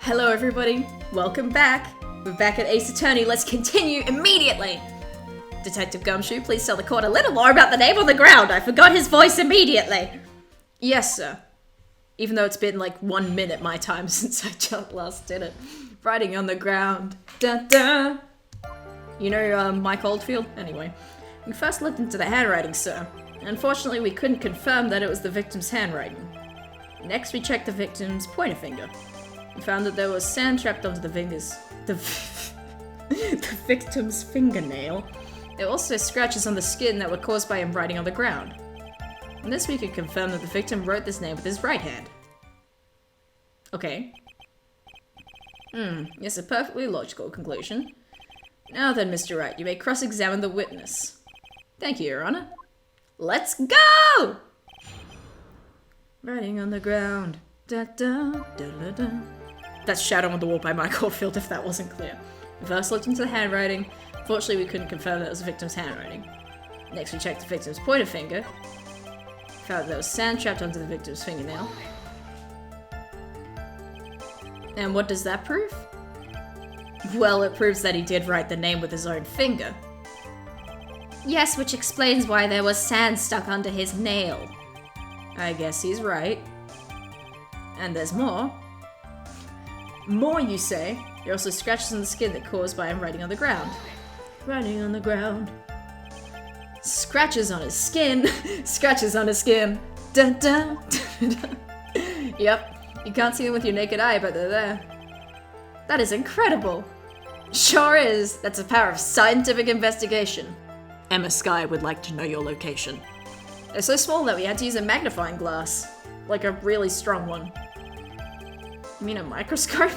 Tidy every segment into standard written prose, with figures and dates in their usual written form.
Hello everybody, welcome back. We're back at Ace Attorney, let's continue immediately. Detective Gumshoe, please tell the court a little more about the name on the ground. I forgot his voice immediately. Yes, sir. Even though it's been like 1 minute my time since I just last did it. Writing on the ground. Dun dun. You know Mike Oldfield? Anyway, we first looked into the handwriting, sir. Unfortunately, we couldn't confirm that it was the victim's handwriting. Next, we checked the victim's pointer finger. We found that there was sand trapped onto the fingers. The victim's fingernail. There were also scratches on the skin that were caused by him writing on the ground. On this, we could confirm that the victim wrote this name with his right hand. Okay. It's a perfectly logical conclusion. Now then, Mr. Wright, you may cross-examine the witness. Thank you, Your Honor. Let's go! Writing on the ground. Da da da da da. That's Shadow on the Wall by Mike Oldfield, if that wasn't clear. We first looked into the handwriting. Fortunately, we couldn't confirm that it was the victim's handwriting. Next, we checked the victim's pointer finger. Found that there was sand trapped onto the victim's fingernail. And what does that prove? Well, it proves that he did write the name with his own finger. Yes, which explains why there was sand stuck under his nail. I guess he's right. And there's more. More, you say? There are also scratches on the skin that caused by him writing on the ground. Writing on the ground. Scratches on his skin. Scratches on his skin. Dun dun. Dun, dun. Yep, you can't see them with your naked eye, but they're there. That is incredible. Sure is. That's the power of scientific investigation. Emma Skye would like to know your location. They're so small that we had to use a magnifying glass. Like a really strong one. You mean a microscope?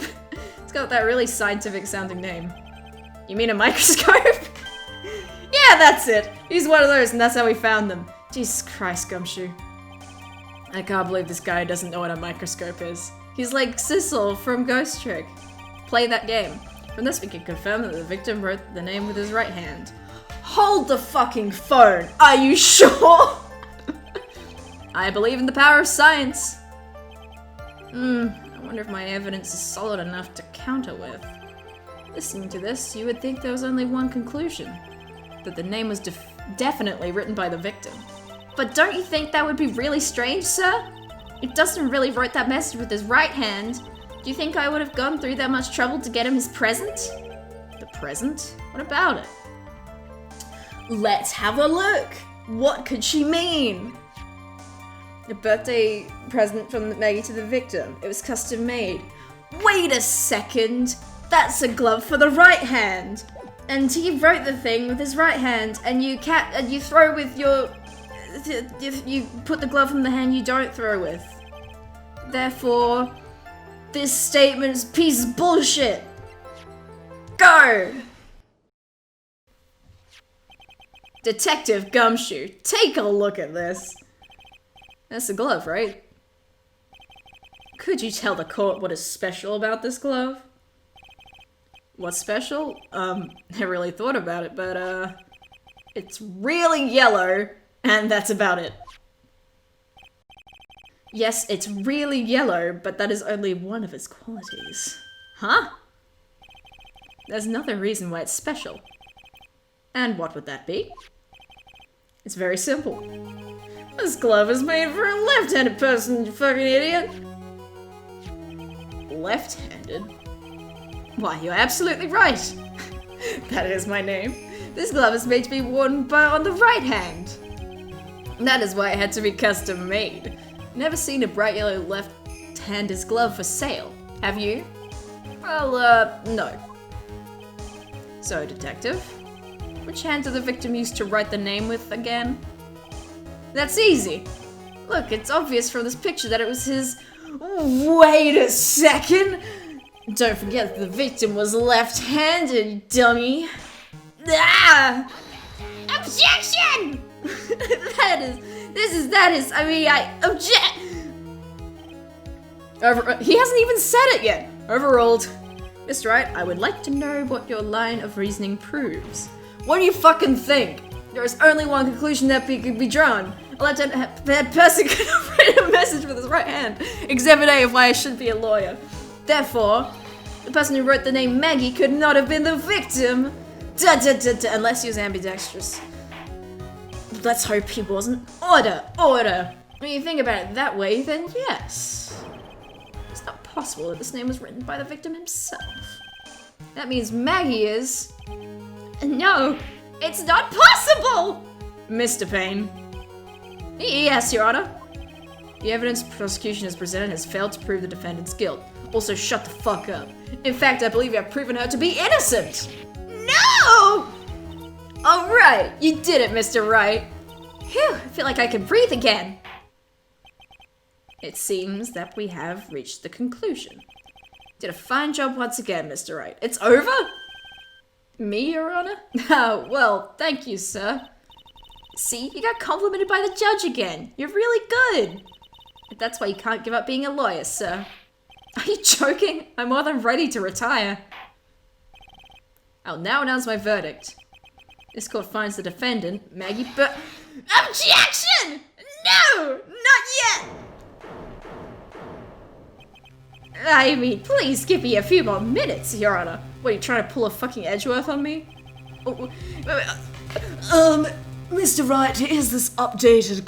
It's got that really scientific sounding name. You mean a microscope? Yeah, that's it! He's one of those and that's how we found them. Jesus Christ, Gumshoe. I can't believe this guy doesn't know what a microscope is. He's like Sissel from Ghost Trick. Play that game. From this we can confirm that the victim wrote the name with his right hand. Hold the fucking phone! Are you sure? I believe in the power of science. I wonder if my evidence is solid enough to counter with. Listening to this, you would think there was only one conclusion. That the name was definitely written by the victim. But don't you think that would be really strange, sir? If Dustin really wrote that message with his right hand, do you think I would have gone through that much trouble to get him his present? The present? What about it? Let's have a look! What could she mean? A birthday present from Maggie to the victim. It was custom made. Wait a second! That's a glove for the right hand! And he wrote the thing with his right hand, and you throw with your... You put the glove in the hand you don't throw with. Therefore, this statement's a piece of bullshit! Go! Detective Gumshoe, take a look at this. That's the glove, right? Could you tell the court what is special about this glove? What's special? I really thought about it, but it's really yellow, and that's about it. Yes, it's really yellow, but that is only one of its qualities. Huh? There's another reason why it's special. And what would that be? It's very simple. This glove is made for a left-handed person, you fucking idiot! Left-handed? Why, you're absolutely right! That is my name. This glove is made to be worn on the right hand. That is why it had to be custom made. Never seen a bright yellow left-handed glove for sale, have you? Well, no. So, detective, which hand did the victim use to write the name with again? That's easy. Look, it's obvious from this picture that it was his... Wait a second! Don't forget that the victim was left-handed, you dummy! Ah! Objection! I object! He hasn't even said it yet! Overruled. Mr. Wright, I would like to know what your line of reasoning proves. What do you fucking think? There is only one conclusion that could be drawn. A left-handed person could have written a message with his right hand. Exhibit A of why I shouldn't be a lawyer. Therefore, the person who wrote the name Maggie could not have been the victim. Unless he was ambidextrous. Let's hope he wasn't. Order. When you think about it that way, then yes. It's not possible that this name was written by the victim himself. That means Maggie is... No, it's not possible! Mr. Payne. Yes, Your Honor. The evidence prosecution has presented has failed to prove the defendant's guilt. Also, shut the fuck up. In fact, I believe you have proven her to be innocent! No! Alright, you did it, Mr. Wright. Phew, I feel like I can breathe again. It seems that we have reached the conclusion. Did a fine job once again, Mr. Wright. It's over? Me, Your Honor? Oh, well, thank you, sir. See, you got complimented by the judge again. You're really good. That's why you can't give up being a lawyer, sir. Are you joking? I'm more than ready to retire. I'll now announce my verdict. This court finds the defendant, Maggie, but... Objection! No! Not yet! I mean, please give me a few more minutes, Your Honor. What, are you trying to pull a fucking Edgeworth on me? Mr. Wright, here's this updated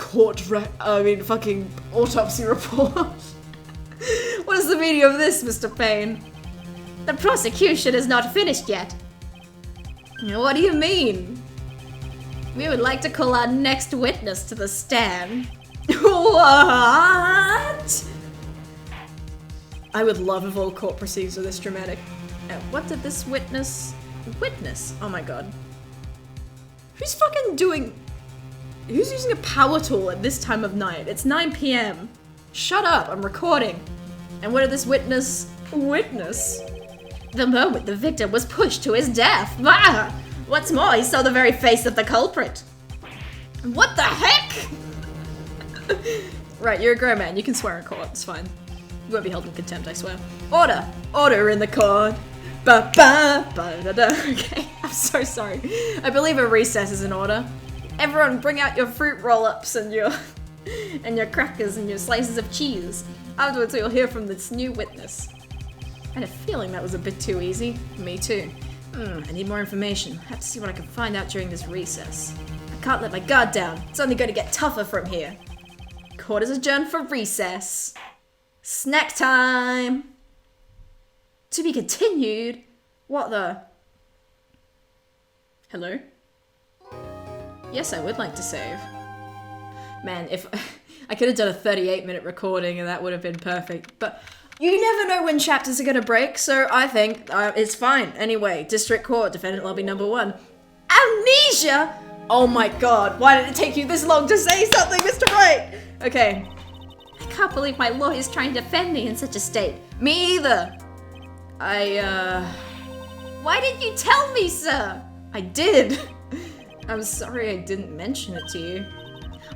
fucking autopsy report. What is the meaning of this, Mr. Payne? The prosecution is not finished yet. What do you mean? We would like to call our next witness to the stand. What? I would love if all court proceedings were this dramatic. What did this witness... Oh my god. Who's using a power tool at this time of night? It's 9 PM. Shut up, I'm recording. And what did this witness... The moment the victim was pushed to his death. Ah! What's more, he saw the very face of the culprit. What the heck? Right, you're a grown man. You can swear in court. It's fine. You won't be held in contempt, I swear. Order! Order in the court. Okay, I'm so sorry. I believe a recess is in order. Everyone bring out your fruit roll-ups and your crackers and your slices of cheese. Afterwards we'll hear from this new witness. I had a feeling that was a bit too easy. Me too. I need more information. I have to see what I can find out during this recess. I can't let my guard down. It's only going to get tougher from here. Court is adjourned for recess. Snack time! To be continued? What the? Hello? Yes, I would like to save. Man, if I could have done a 38-minute recording and that would have been perfect, but you never know when chapters are gonna break, so I think it's fine. Anyway, District Court, Defendant Lobby number 1. Amnesia? Oh my god, why did it take you this long to say something, Mr. Wright? Okay. I can't believe my lawyer's trying to defend me in such a state. Me either. Why didn't you tell me, sir? I did. I'm sorry I didn't mention it to you.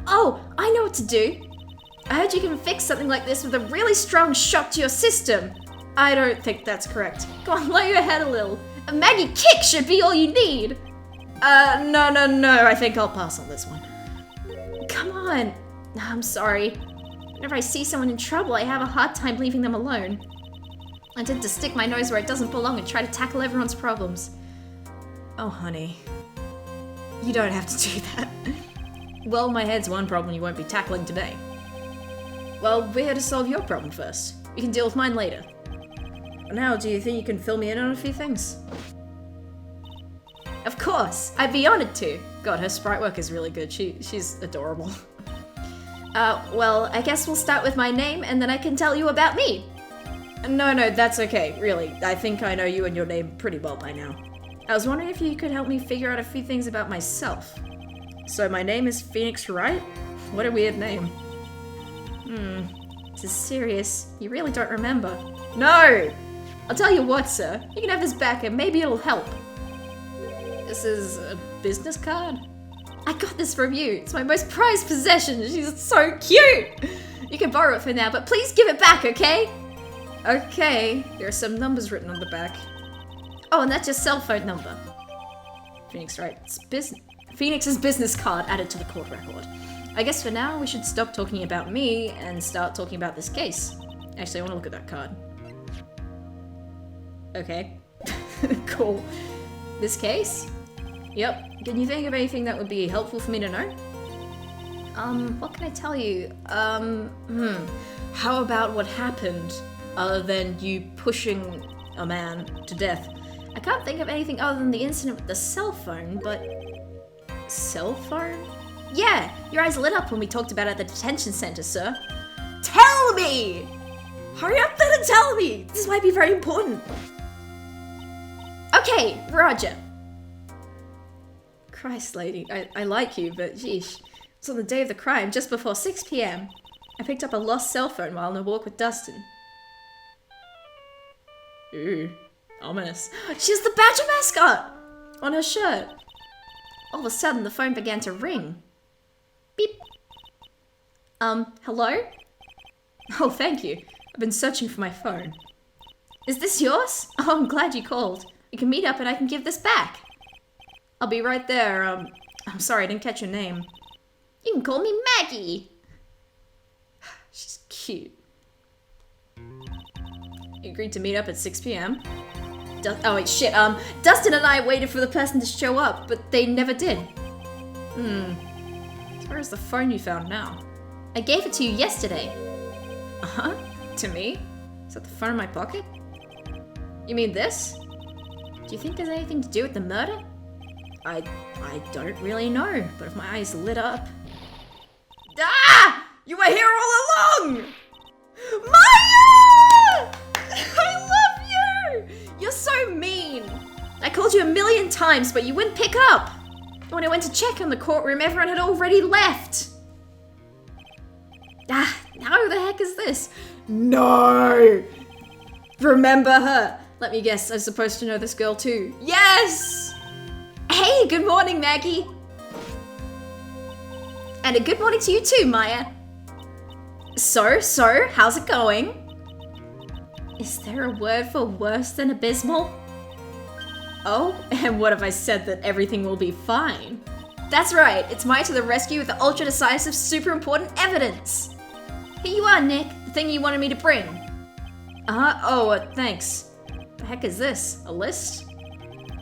Oh, I know what to do. I heard you can fix something like this with a really strong shock to your system. I don't think that's correct. Go on, lower your head a little. A Maggie kick should be all you need. No, I think I'll pass on this one. Come on. I'm sorry. Whenever I see someone in trouble, I have a hard time leaving them alone. I tend to stick my nose where it doesn't belong and try to tackle everyone's problems. Oh, honey. You don't have to do that. Well, my head's one problem you won't be tackling today. Well, we're here to solve your problem first. We can deal with mine later. Now, do you think you can fill me in on a few things? Of course! I'd be honored to! God, her sprite work is really good. She's adorable. Well, I guess we'll start with my name and then I can tell you about me. No, that's okay, really. I think I know you and your name pretty well by now. I was wondering if you could help me figure out a few things about myself. So my name is Phoenix Wright? What a weird name. This is serious. You really don't remember. No! I'll tell you what, sir. You can have this back and maybe it'll help. This is a business card? I got this from you. It's my most prized possession. She's so cute! You can borrow it for now, but please give it back, okay? Okay. There are some numbers written on the back. Oh, and that's your cell phone number. Phoenix Wright's Phoenix's business card added to the court record. I guess for now we should stop talking about me and start talking about this case. Actually, I want to look at that card. Okay. Cool. This case? Yep. Can you think of anything that would be helpful for me to know? What can I tell you? How about what happened other than you pushing a man to death? I can't think of anything other than the incident with the cell phone, but... Cell phone? Yeah, your eyes lit up when we talked about it at the detention center, sir. Tell me! Hurry up then and tell me! This might be very important. Okay, Roger. Christ, lady, I like you, but sheesh. It's on the day of the crime, just before 6 p.m. I picked up a lost cell phone while on a walk with Dustin. Ooh, ominous. She has the Badger mascot on her shirt. All of a sudden, the phone began to ring. Beep. Hello? Oh, thank you. I've been searching for my phone. Is this yours? Oh, I'm glad you called. We can meet up and I can give this back. I'll be right there. I'm sorry, I didn't catch your name. You can call me Maggie. She's cute. You agreed to meet up at 6 p.m. Oh wait, shit. Dustin and I waited for the person to show up, but they never did. So where's the phone you found now? I gave it to you yesterday. Uh-huh. To me? Is that the phone in my pocket? You mean this? Do you think there's anything to do with the murder? I don't really know, but if my eyes lit up... Ah! You were here all along! Maya! I love you! You're so mean! I called you a million times, but you wouldn't pick up! When I went to check in the courtroom, everyone had already left! Ah, now who the heck is this? No! Remember her? Let me guess, I'm supposed to know this girl too. Yes! Hey, good morning, Maggie! And a good morning to you too, Maya. So, how's it going? Is there a word for worse than abysmal? Oh, and what if I said that everything will be fine? That's right, it's Maya to the rescue with the ultra-decisive, super important evidence! Here you are, Nick, the thing you wanted me to bring. Thanks. The heck is this? A list?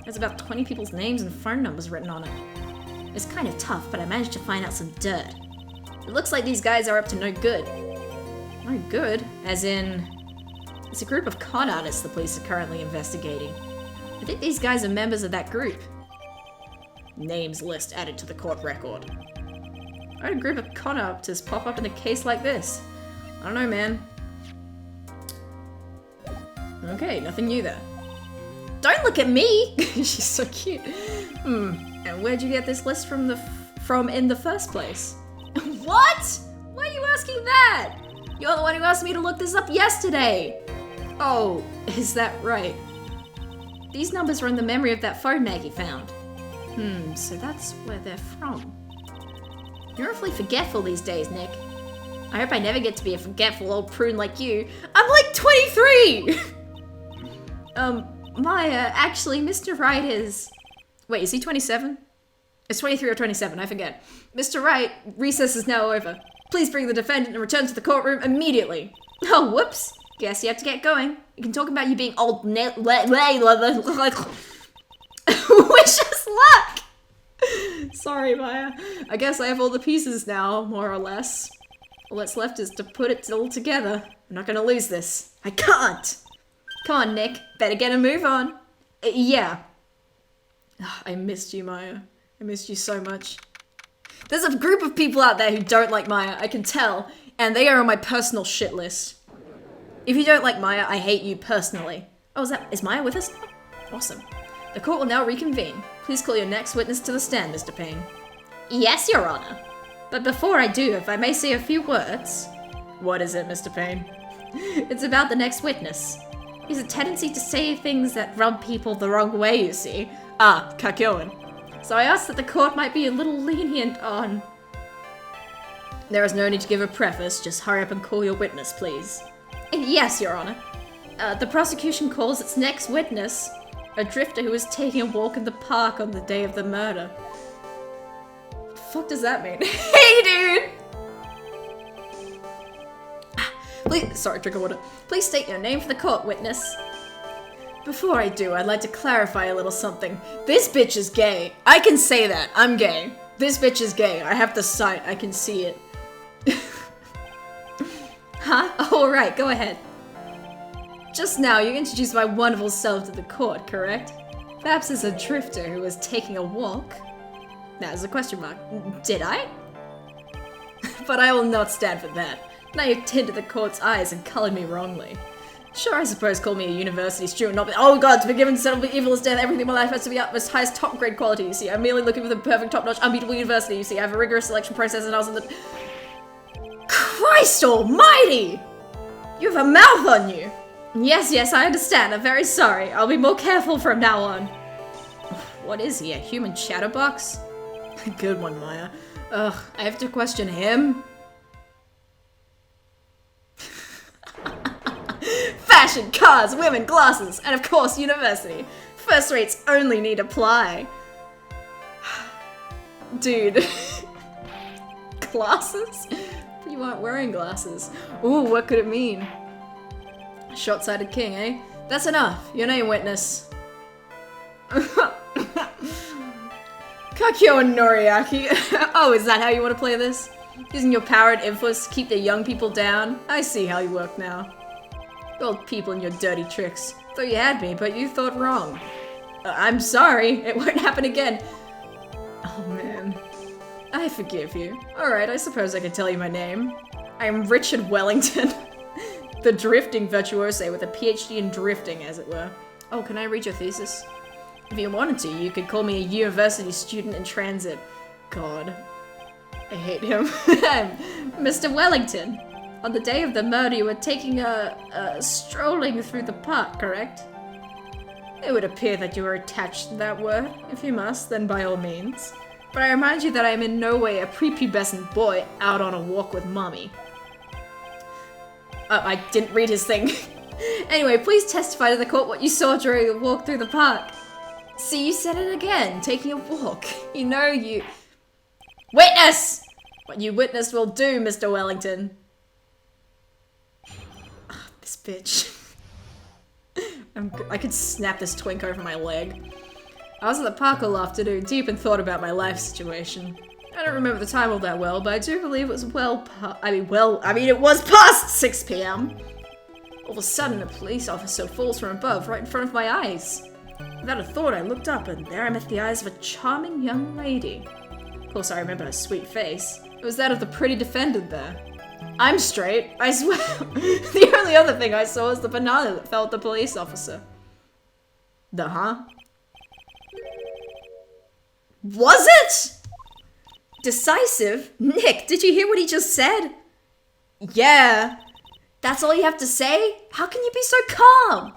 There's about 20 people's names and phone numbers written on it. It's kind of tough, but I managed to find out some dirt. It looks like these guys are up to no good. No good? As in... It's a group of con artists the police are currently investigating. I think these guys are members of that group. Names list added to the court record. Why would a group of con artists pop up in a case like this? I don't know, man. Okay, nothing new there. Don't look at me! She's so cute. And where'd you get this list from in the first place? What? Why are you asking that? You're the one who asked me to look this up yesterday. Oh, is that right? These numbers are in the memory of that phone Maggie found. So that's where they're from. You're awfully forgetful these days, Nick. I hope I never get to be a forgetful old prune like you. I'm like 23! Maya, actually, Mr. Wright is... Wait, is he 27? It's 23 or 27, I forget. Mr. Wright, recess is now over. Please bring the defendant and return to the courtroom immediately. Oh, whoops. Guess you have to get going. You can talk about you being old wish us luck! Sorry, Maya. I guess I have all the pieces now, more or less. All that's left is to put it all together. I'm not gonna lose this. I can't! Come on, Nick. Better get a move on. Yeah. I missed you, Maya. I missed you so much. There's a group of people out there who don't like Maya, I can tell, and they are on my personal shit list. If you don't like Maya, I hate you personally. Oh, is Maya with us now? Awesome. The court will now reconvene. Please call your next witness to the stand, Mr. Payne. Yes, Your Honor. But before I do, if I may say a few words. What is it, Mr. Payne? It's about the next witness. He has a tendency to say things that rub people the wrong way, you see. Kakyoin. So I asked that the court might be a little lenient on... There is no need to give a preface, just hurry up and call your witness, please. Yes, Your Honor. The prosecution calls its next witness a drifter who was taking a walk in the park on the day of the murder. What the fuck does that mean? Hey, dude! Please, sorry, trigger water. Please state your name for the court, witness. Before I do, I'd like to clarify a little something. This bitch is gay. I can say that. I'm gay. This bitch is gay. I have the sight. I can see it. Huh? Oh, right. Go ahead. Just now, you introduced my wonderful self to the court, correct? Perhaps as a drifter who was taking a walk? That is a question mark. Did I? But I will not stand for that. Now you've tinted the court's eyes and colored me wrongly. Sure, I suppose call me a university student, not be- Oh god, to be given settled evil as death, everything in my life has to be utmost highest top grade quality, you see. I'm merely looking for the perfect top-notch, unbeatable university, you see. I have a rigorous selection process and I was in the- Christ almighty! You have a mouth on you! Yes, I understand. I'm very sorry. I'll be more careful from now on. What is he, a human chatterbox? Good one, Maya. Ugh, I have to question him? Fashion, cars, women, glasses, and of course, university. First rates only need apply. Dude. Glasses? You aren't wearing glasses. Ooh, what could it mean? Short-sighted king, eh? That's enough. Your name, witness. Kakyo and Noriaki. Oh, is that how you want to play this? Using your power and influence to keep the young people down? I see how you work now. You old people and your dirty tricks. Thought you had me, but you thought wrong. I'm sorry. It won't happen again. Oh, man. I forgive you. Alright, I suppose I can tell you my name. I am Richard Wellington. The drifting virtuoso with a PhD in drifting, as it were. Oh, can I read your thesis? If you wanted to, you could call me a university student in transit. God. I hate him. Mr. Wellington. On the day of the murder, you were taking strolling through the park, correct? It would appear that you were attached to that word. If you must, then by all means. But I remind you that I am in no way a prepubescent boy out on a walk with mommy. I didn't read his thing. Anyway, please testify to the court what you saw during the walk through the park. See, you said it again, taking a walk. You know you... Witness! What you witnessed will do, Mr. Wellington. Oh, this bitch. I could snap this twink over my leg. I was at the park all afternoon, deep in thought about my life situation. I don't remember the time all that well, but I do believe it was it was past 6 p.m. All of a sudden, a police officer falls from above, right in front of my eyes. Without a thought, I looked up, and there I met the eyes of a charming young lady. Of course, I remember her sweet face. It was that of the pretty defendant there. I'm straight, I swear. The only other thing I saw was the banana that fell at the police officer. The huh? Was it? Decisive? Nick, did you hear what he just said? Yeah. That's all you have to say? How can you be so calm?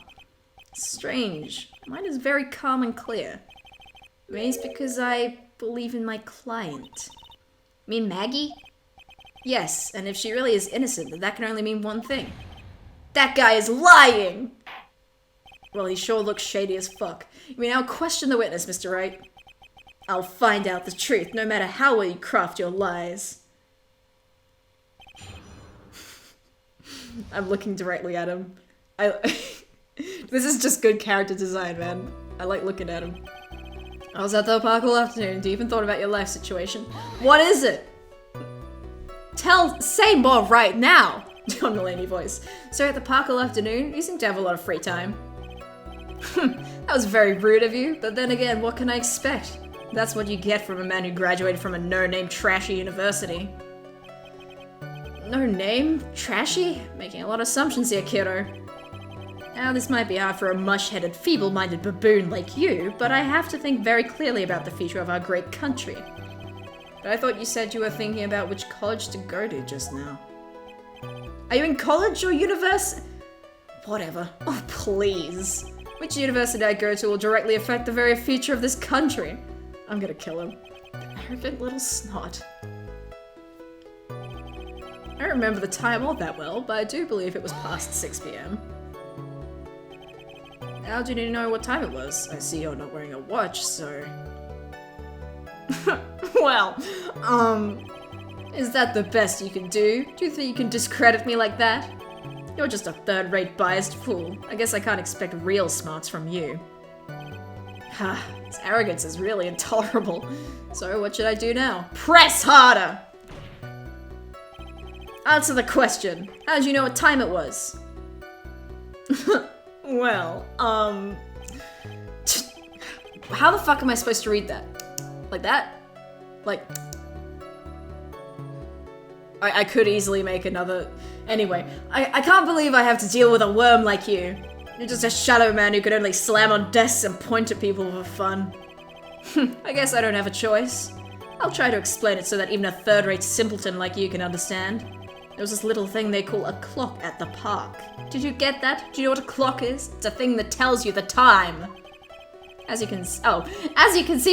Strange. Mine is very calm and clear. Maybe it's because I believe in my client. You mean Maggie? Yes, and if she really is innocent, then that can only mean one thing. That guy is lying! Well, he sure looks shady as fuck. You mean I'll question the witness, Mr. Wright? I'll find out the truth, no matter how well you craft your lies. I'm looking directly at him. This is just good character design, man. I like looking at him. I was at the park all afternoon, deep in thought about your life situation. What is it? Say more right now! John Mulaney voice. So at the park all afternoon, you seem to have a lot of free time. That was very rude of you, but then again, what can I expect? That's what you get from a man who graduated from a no-name trashy university. No name? Trashy? Making a lot of assumptions here, kiddo. Now, this might be hard for a mush-headed, feeble-minded baboon like you, but I have to think very clearly about the future of our great country. But I thought you said you were thinking about which college to go to just now. Are you in college or university? Whatever. Oh, please. Which university I go to will directly affect the very future of this country. I'm gonna kill him. Arrogant little snot. I don't remember the time all that well, but I do believe it was past 6 p.m. How do you know what time it was? I see you're not wearing a watch, so... Well, is that the best you can do? Do you think you can discredit me like that? You're just a third-rate biased fool. I guess I can't expect real smarts from you. Ha, his arrogance is really intolerable. So what should I do now? Press harder! Answer the question. How did you know what time it was? Well, how the fuck am I supposed to read that? Like that? Like... I could easily make another... Anyway, I can't believe I have to deal with a worm like you. You're just a shadow man who could only slam on desks and point at people for fun. I guess I don't have a choice. I'll try to explain it so that even a third-rate simpleton like you can understand. There was this little thing they call a clock at the park. Did you get that? Do you know what a clock is? It's a thing that tells you the time. As you can see,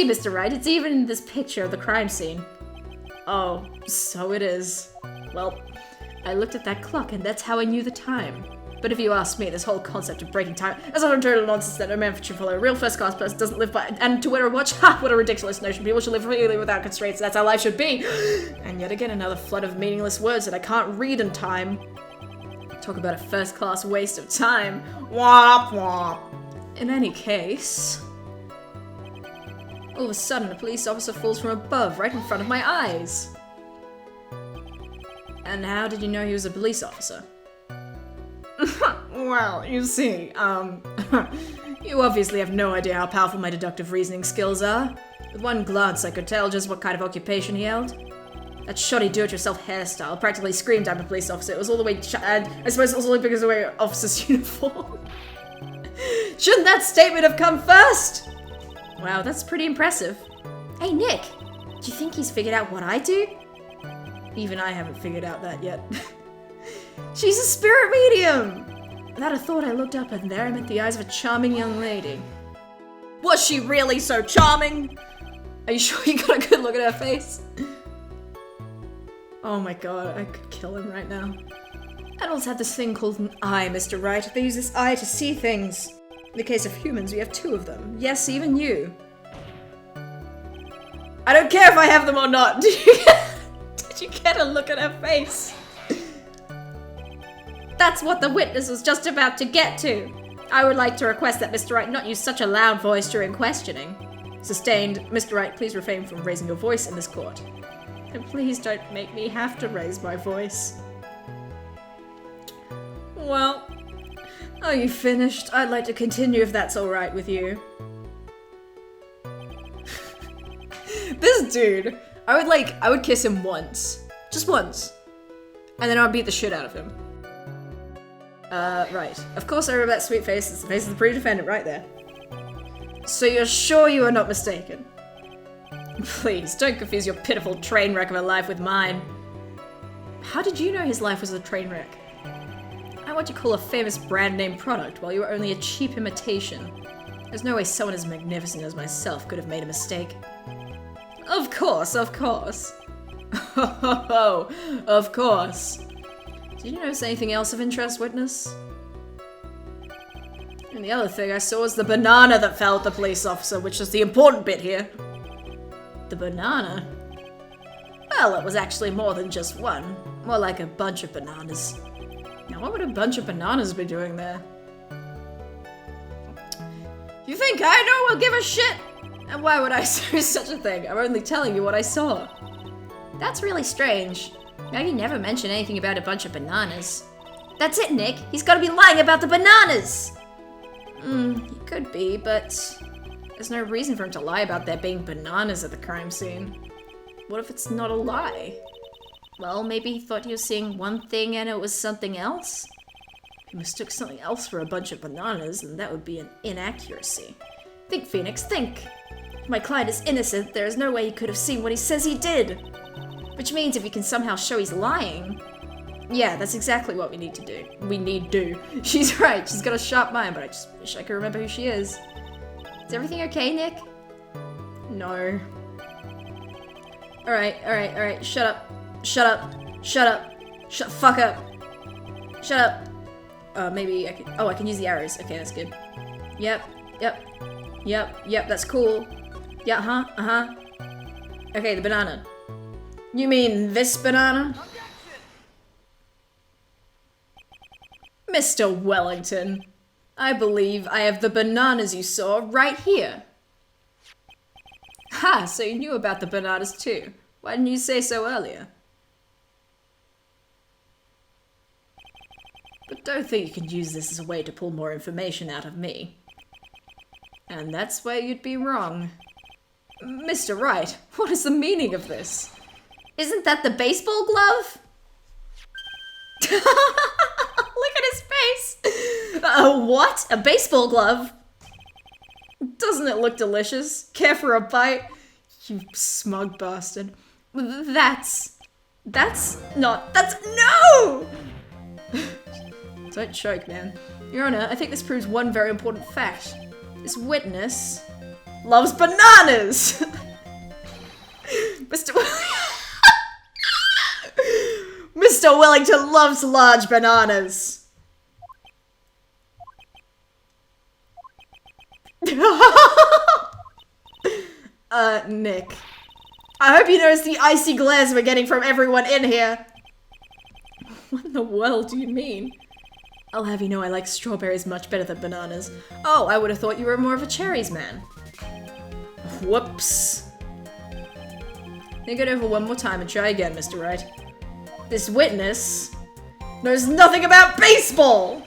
Mr. Wright, it's even in this picture of the crime scene. Oh, so it is. Well, I looked at that clock and that's how I knew the time. But if you ask me, this whole concept of breaking time is a total nonsense that no man should follow. A real first-class person doesn't live by- and to wear a watch? Ha! What a ridiculous notion. People should live freely without constraints. That's how life should be. And yet again, another flood of meaningless words that I can't read in time. Talk about a first-class waste of time. Womp womp. In any case... All of a sudden, a police officer falls from above, right in front of my eyes. And how did you know he was a police officer? Well, you see, you obviously have no idea how powerful my deductive reasoning skills are. With one glance, I could tell just what kind of occupation he held. That shoddy do-it-yourself hairstyle practically screamed I'm a police officer. It was all the way and I suppose it was only because of the officer's uniform. Shouldn't that statement have come first? Wow, that's pretty impressive. Hey, Nick, do you think he's figured out what I do? Even I haven't figured out that yet. She's a spirit medium! Without a thought, I looked up and there I met the eyes of a charming young lady. Was she really so charming? Are you sure you got a good look at her face? Oh my god, I could kill him right now. Adults have this thing called an eye, Mr. Wright. They use this eye to see things. In the case of humans, we have two of them. Yes, even you. I don't care if I have them or not. Did you get a look at her face? That's what the witness was just about to get to. I would like to request that Mr. Wright not use such a loud voice during questioning. Sustained. Mr. Wright, please refrain from raising your voice in this court. And please don't make me have to raise my voice. Well, are you finished? I'd like to continue if that's alright with you. This dude, I would kiss him once. Just once. And then I'd beat the shit out of him. Right. Of course I remember that sweet face. It's the face of the pre-defendant right there. So you're sure you are not mistaken? Please, don't confuse your pitiful train wreck of a life with mine. How did you know his life was a train wreck? I'm what you call a famous brand name product, while you were only a cheap imitation. There's no way someone as magnificent as myself could have made a mistake. Of course, of course. Oh, of course. Did you notice anything else of interest, witness? And the other thing I saw was the banana that fell at the police officer, which is the important bit here. The banana? Well, it was actually more than just one. More like a bunch of bananas. Now, what would a bunch of bananas be doing there? You think I know will give a shit? And why would I say such a thing? I'm only telling you what I saw. That's really strange. Maggie never mentioned anything about a bunch of bananas. That's it, Nick. He's gotta be lying about the bananas! He could be, but there's no reason for him to lie about there being bananas at the crime scene. What if it's not a lie? Well, maybe he thought he was seeing one thing and it was something else? If he mistook something else for a bunch of bananas, then that would be an inaccuracy. Think, Phoenix, think! If my client is innocent, there is no way he could have seen what he says he did! Which means if he can somehow show he's lying... Yeah, that's exactly what we need to do. We need do. She's right, she's got a sharp mind, but I just wish I could remember who she is. Is everything okay, Nick? No. Alright, shut up. Shut up. Shut up. Shut the fuck up. Shut up. Maybe I can... Oh, I can use the arrows. Okay, that's good. Yep, that's cool. Yeah, Okay, the banana. You mean this banana? Mr. Wellington, I believe I have the bananas you saw right here. Ha, so you knew about the bananas too. Why didn't you say so earlier? But don't think you can use this as a way to pull more information out of me. And that's where you'd be wrong. Mr. Wright, what is the meaning of this? Isn't that the baseball glove? Look at his face! What? A baseball glove? Doesn't it look delicious? Care for a bite? You smug bastard. That's no! Don't choke, man. Your Honor, I think this proves one very important fact. This witness loves bananas! Mr. Mr. Wellington loves large bananas! Nick. I hope you notice the icy glares we're getting from everyone in here. What in the world do you mean? I'll have you know I like strawberries much better than bananas. Oh, I would have thought you were more of a cherries man. Whoops. Think it over one more time and try again, Mr. Wright. This witness knows nothing about baseball!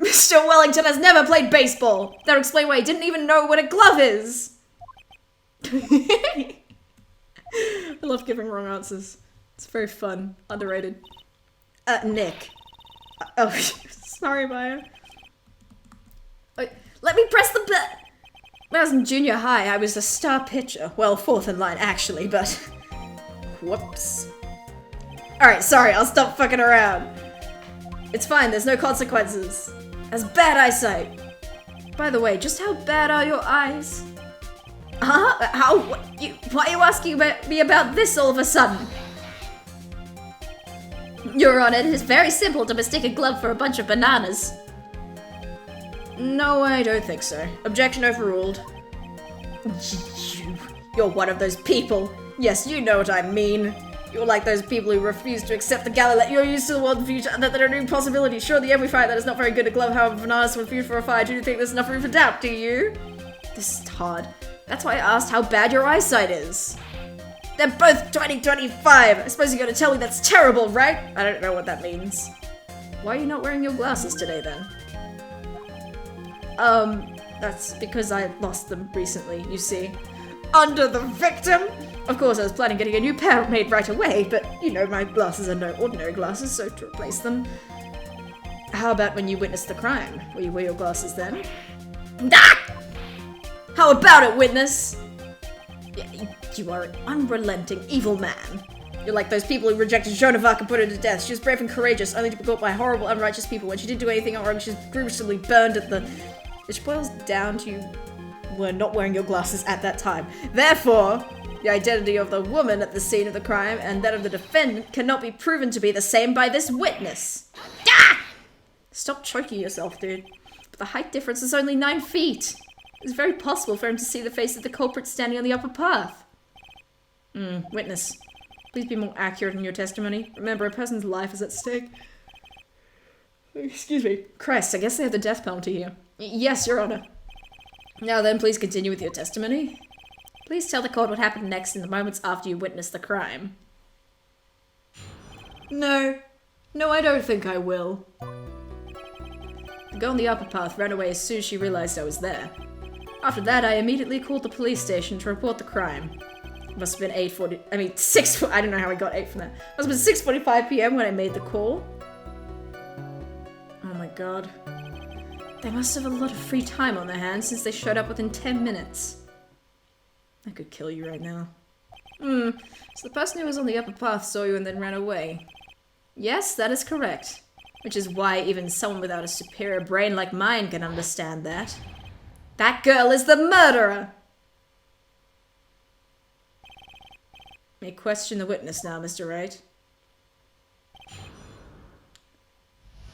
Mr. Wellington has never played baseball! That'll explain why he didn't even know what a glove is! I love giving wrong answers. It's very fun. Underrated. Nick. Oh, sorry, Maya. Wait, let me press the button! When I was in junior high, I was a star pitcher. Well, fourth in line, actually, but... Whoops. Alright, sorry, I'll stop fucking around. It's fine, there's no consequences. Has bad eyesight. By the way, just how bad are your eyes? Huh? How? Why are you asking me about this all of a sudden? Your Honor, it is very simple to mistake a glove for a bunch of bananas. No, I don't think so. Objection overruled. You're one of those people. Yes, you know what I mean. You're like those people who refuse to accept the gala you're used to the world future and that there are new possibilities. Surely every fire that is not very good at glove, however, bananas would refuse for a fire. Do you think there's enough room for doubt, do you? This is hard. That's why I asked how bad your eyesight is. They're both 20/25. I suppose you're gonna tell me that's terrible, right? I don't know what that means. Why are you not wearing your glasses today, then? That's because I lost them recently, you see. Under the victim? Of course, I was planning getting a new pair made right away, but, you know, my glasses are no ordinary glasses, so to replace them... How about when you witnessed the crime? Will you wear your glasses then? Ah! How about it, witness? You are an unrelenting, evil man. You're like those people who rejected Joan of Arc and put her to death. She was brave and courageous, only to be caught by horrible, unrighteous people. When she didn't do anything wrong, she was gruesomely burned at the... Which boils down to you were not wearing your glasses at that time. Therefore, the identity of the woman at the scene of the crime and that of the defendant cannot be proven to be the same by this witness. Ah! Stop choking yourself, dude. But the height difference is only 9 feet. It's very possible for him to see the face of the culprit standing on the upper path. Witness. Please be more accurate in your testimony. Remember, a person's life is at stake. Excuse me. Christ, I guess they have the death penalty here. Yes, Your Honor. Now then, please continue with your testimony. Please tell the court what happened next in the moments after you witnessed the crime. No. No, I don't think I will. The girl on the upper path ran away as soon as she realized I was there. After that, I immediately called the police station to report the crime. It must have been 6, I don't know how I got 8 from that. It must have been 6:45 p.m. when I made the call. Oh my god. They must have a lot of free time on their hands since they showed up within 10 minutes. I could kill you right now. So the person who was on the upper path saw you and then ran away. Yes, that is correct. Which is why even someone without a superior brain like mine can understand that. That girl is the murderer! May question the witness now, Mr. Wright.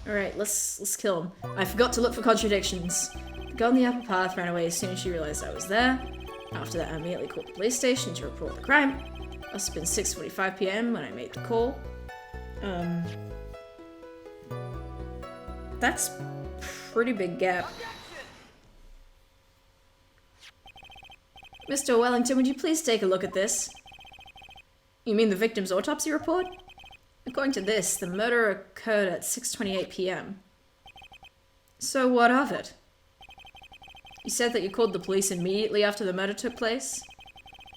Alright, let's kill him. I forgot to look for contradictions. The girl on the upper path ran away as soon as she realized I was there. After that, I immediately called the police station to report the crime. It must have been 6:45 p.m. when I made the call. That's pretty big gap. Mr. Wellington, would you please take a look at this? You mean the victim's autopsy report? According to this, the murder occurred at 6:28 p.m. So what of it? You said that you called the police immediately after the murder took place?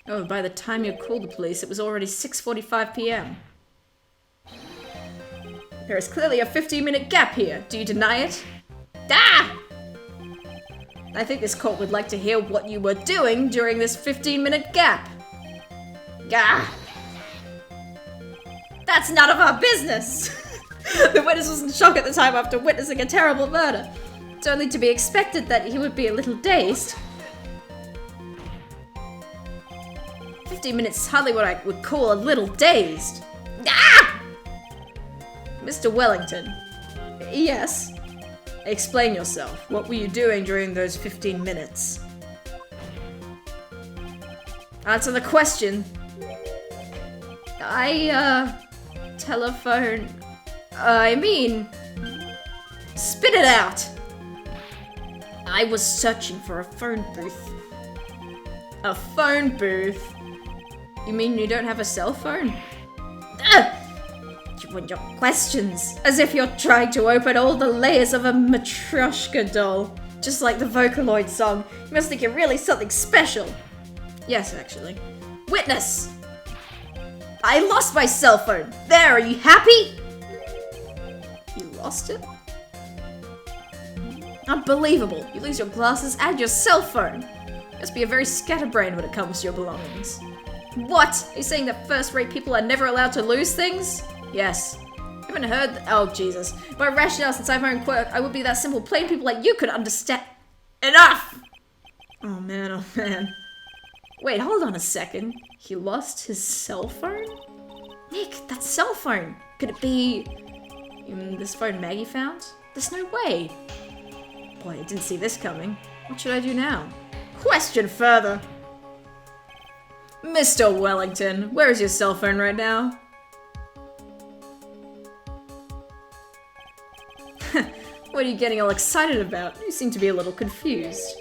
Oh, by the time you called the police, it was already 6:45 p.m. There is clearly a 15-minute gap here. Do you deny it? Ah! I think this court would like to hear what you were doing during this 15-minute gap. Gah! That's none of our business! The witness was in shock at the time after witnessing a terrible murder. It's only to be expected that he would be a little dazed. 15 minutes is hardly what I would call a little dazed. Ah! Mr. Wellington. Yes? Explain yourself. What were you doing during those 15 minutes? Answer the question. Telephone... spit it out! I was searching for a phone booth. A phone booth? You mean you don't have a cell phone? You and your questions. As if you're trying to open all the layers of a Matryoshka doll. Just like the Vocaloid song. You must think you're really something special. Yes, actually. Witness! I lost my cell phone. There, are you happy? You lost it? Unbelievable. You lose your glasses and your cell phone. You must be a very scatterbrained when it comes to your belongings. What? Are you saying that first-rate people are never allowed to lose things? Yes. I haven't heard oh, Jesus. By rationale, since I have my own quirk, I would be that simple. Plain people like you could understand. Enough! Oh man, oh man. Wait, hold on a second. He lost his cell phone? Nick, that cell phone. Could it be... this phone Maggie found? There's no way. Boy, I didn't see this coming. What should I do now? Question further. Mr. Wellington, where is your cell phone right now? What are you getting all excited about? You seem to be a little confused.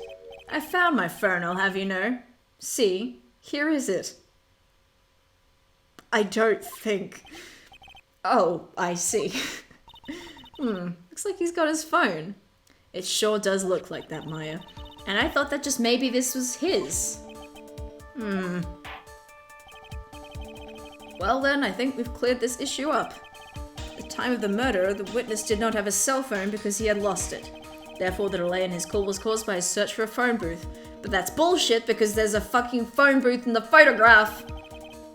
I found my phone, I'll have you know. See, here is it. I don't think... Oh, I see. Looks like he's got his phone. It sure does look like that, Maya. And I thought that just maybe this was his. Well then, I think we've cleared this issue up. At the time of the murder, the witness did not have a cell phone because he had lost it. Therefore, the delay in his call was caused by his search for a phone booth. But that's bullshit because there's a fucking phone booth in the photograph!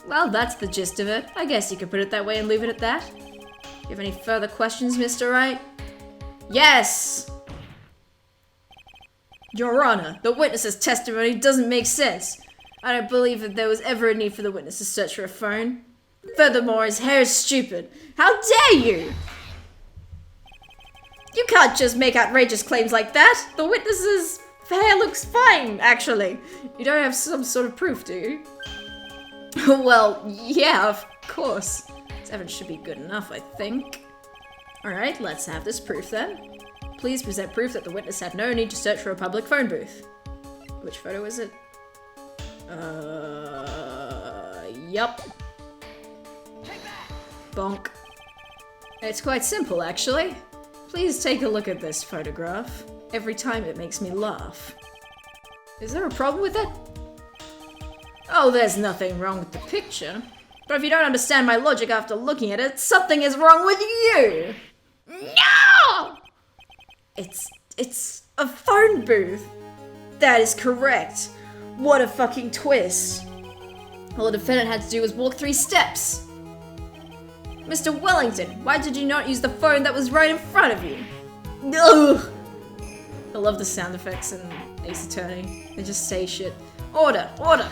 Well, that's the gist of it. I guess you could put it that way and leave it at that. You have any further questions, Mr. Wright? Yes! Your Honor, the witness's testimony doesn't make sense. I don't believe that there was ever a need for the witness to search for a phone. Furthermore, his hair is stupid. How dare you! You can't just make outrageous claims like that. The witness's hair looks fine, actually. You don't have some sort of proof, do you? Well, yeah, of course. This evidence should be good enough, I think. Alright, let's have this proof then. Please present proof that the witness had no need to search for a public phone booth. Which photo is it? Yup. Bonk. It's quite simple, actually. Please take a look at this photograph. Every time it makes me laugh. Is there a problem with it? Oh, there's nothing wrong with the picture. But if you don't understand my logic after looking at it, something is wrong with you! No! It's a phone booth. That is correct. What a fucking twist. All the defendant had to do was walk 3 steps. Mr. Wellington, why did you not use the phone that was right in front of you? Ugh. I love the sound effects in Ace Attorney. They just say shit. Order, order.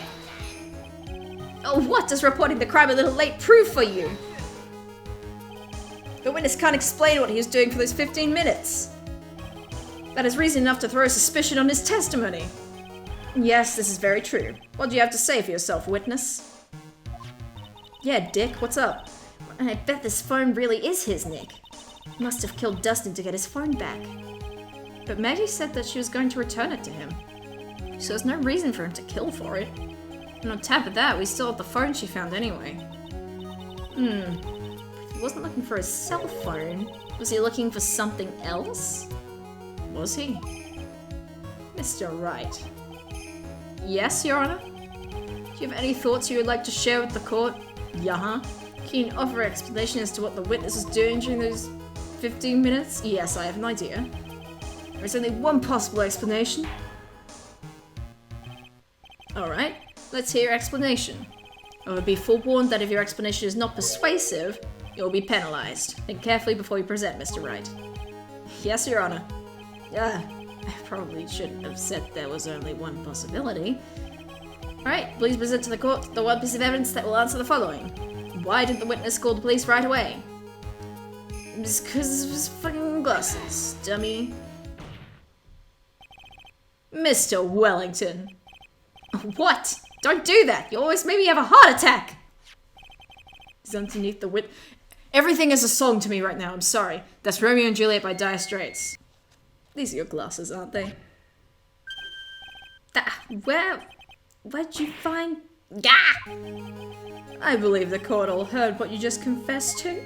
Oh, what does reporting the crime a little late prove for you? The witness can't explain what he was doing for those 15 minutes. That is reason enough to throw suspicion on his testimony. Yes, this is very true. What do you have to say for yourself, witness? Yeah, Dick, what's up? I bet this phone really is his, Nick. He must have killed Dustin to get his phone back. But Maggie said that she was going to return it to him. So there's no reason for him to kill for it. And on top of that, we still have the phone she found anyway. If he wasn't looking for his cell phone, was he looking for something else? Was he? Mr. Wright. Yes, Your Honor? Do you have any thoughts you would like to share with the court? Yeah. Can you offer an explanation as to what the witness was doing during those 15 minutes? Yes, I have an idea. There's only one possible explanation. Alright, let's hear your explanation. I will be forewarned that if your explanation is not persuasive, you will be penalized. Think carefully before you present, Mr. Wright. Yes, Your Honor. I probably shouldn't have said there was only one possibility. Alright, please present to the court the one piece of evidence that will answer the following. Why didn't the witness call the police right away? It's because of his fucking glasses, dummy. Mr. Wellington. What? Don't do that! You always made me have a heart attack! He's underneath the Everything is a song to me right now, I'm sorry. That's Romeo and Juliet by Dire Straits. These are your glasses, aren't they? Where'd you find... Gah! I believe the court all heard what you just confessed to.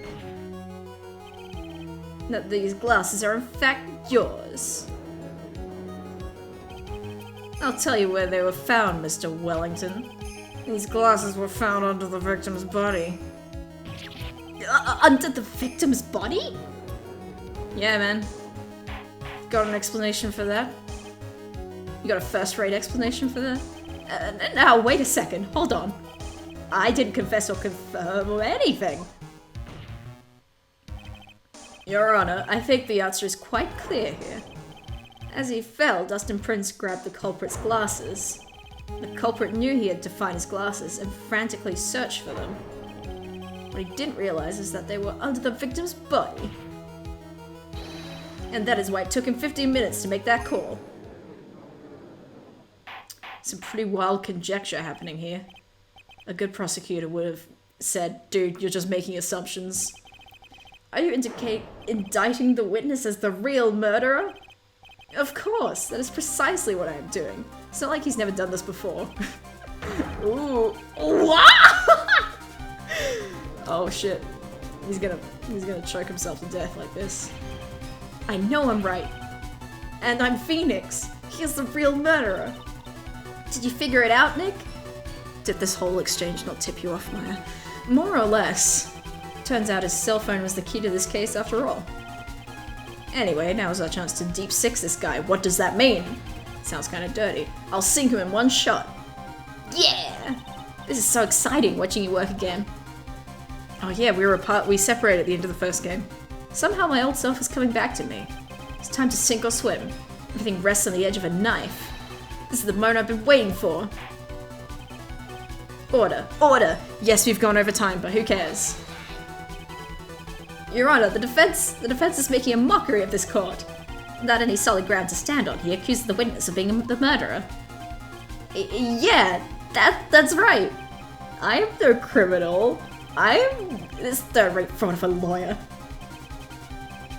That these glasses are in fact yours. I'll tell you where they were found, Mr. Wellington. These glasses were found under the victim's body. Under the victim's body? Yeah, man. Got an explanation for that? You got a first-rate explanation for that? Now, wait a second. Hold on. I didn't confess or confirm or anything. Your Honor, I think the answer is quite clear here. As he fell, Dustin Prince grabbed the culprit's glasses. The culprit knew he had to find his glasses and frantically searched for them. What he didn't realize is that they were under the victim's body. And that is why it took him 15 minutes to make that call. Some pretty wild conjecture happening here. A good prosecutor would have said, dude, you're just making assumptions. Are you indicting the witness as the real murderer? Of course, that is precisely what I am doing. It's not like he's never done this before. Ooh. What? Oh shit. He's gonna choke himself to death like this. I know I'm right. And I'm Phoenix. He is the real murderer. Did you figure it out, Nick? Did this whole exchange not tip you off, Maya? More or less. Turns out his cell phone was the key to this case after all. Anyway, now is our chance to deep six this guy. What does that mean? Sounds kind of dirty. I'll sink him in one shot. Yeah! This is so exciting, watching you work again. Oh yeah, we separated at the end of the first game. Somehow my old self is coming back to me. It's time to sink or swim. Everything rests on the edge of a knife. This is the moment I've been waiting for. Order. Order! Yes, we've gone over time, but who cares? Your Honor, the defense is making a mockery of this court. Without any solid ground to stand on, he accuses the witness of being the murderer. Yeah, that's right. I am no criminal. I am this third-rate fraud of a lawyer.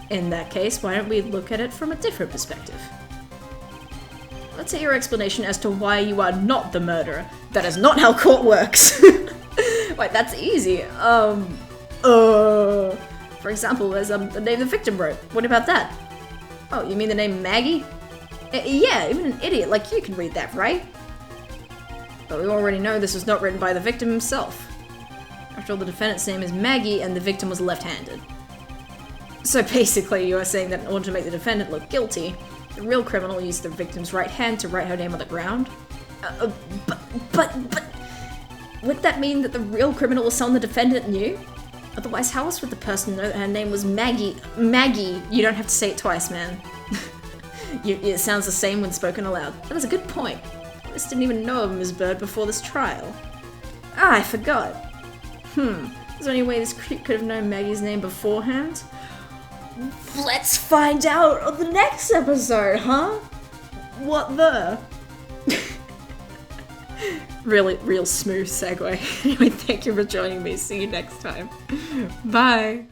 In that case, why don't we look at it from a different perspective? Let's hear your explanation as to why you are not the murderer. That is not how court works. Wait, that's easy. For example, there's the name the victim wrote. What about that? Oh, you mean the name Maggie? Yeah, even an idiot like you can read that, right? But we already know this was not written by the victim himself. After all, the defendant's name is Maggie and the victim was left-handed. So basically, you are saying that in order to make the defendant look guilty, the real criminal used the victim's right hand to write her name on the ground? But... Would that mean that the real criminal was someone the defendant knew? Otherwise, how else would the person know that her name was Maggie? Maggie! You don't have to say it twice, man. It sounds the same when spoken aloud. That is a good point. I just didn't even know of Ms. Bird before this trial. Ah, I forgot. Is there any way this creep could have known Maggie's name beforehand? Let's find out on the next episode, huh? What the? Real smooth segue. Anyway, thank you for joining me. See you next time. Bye.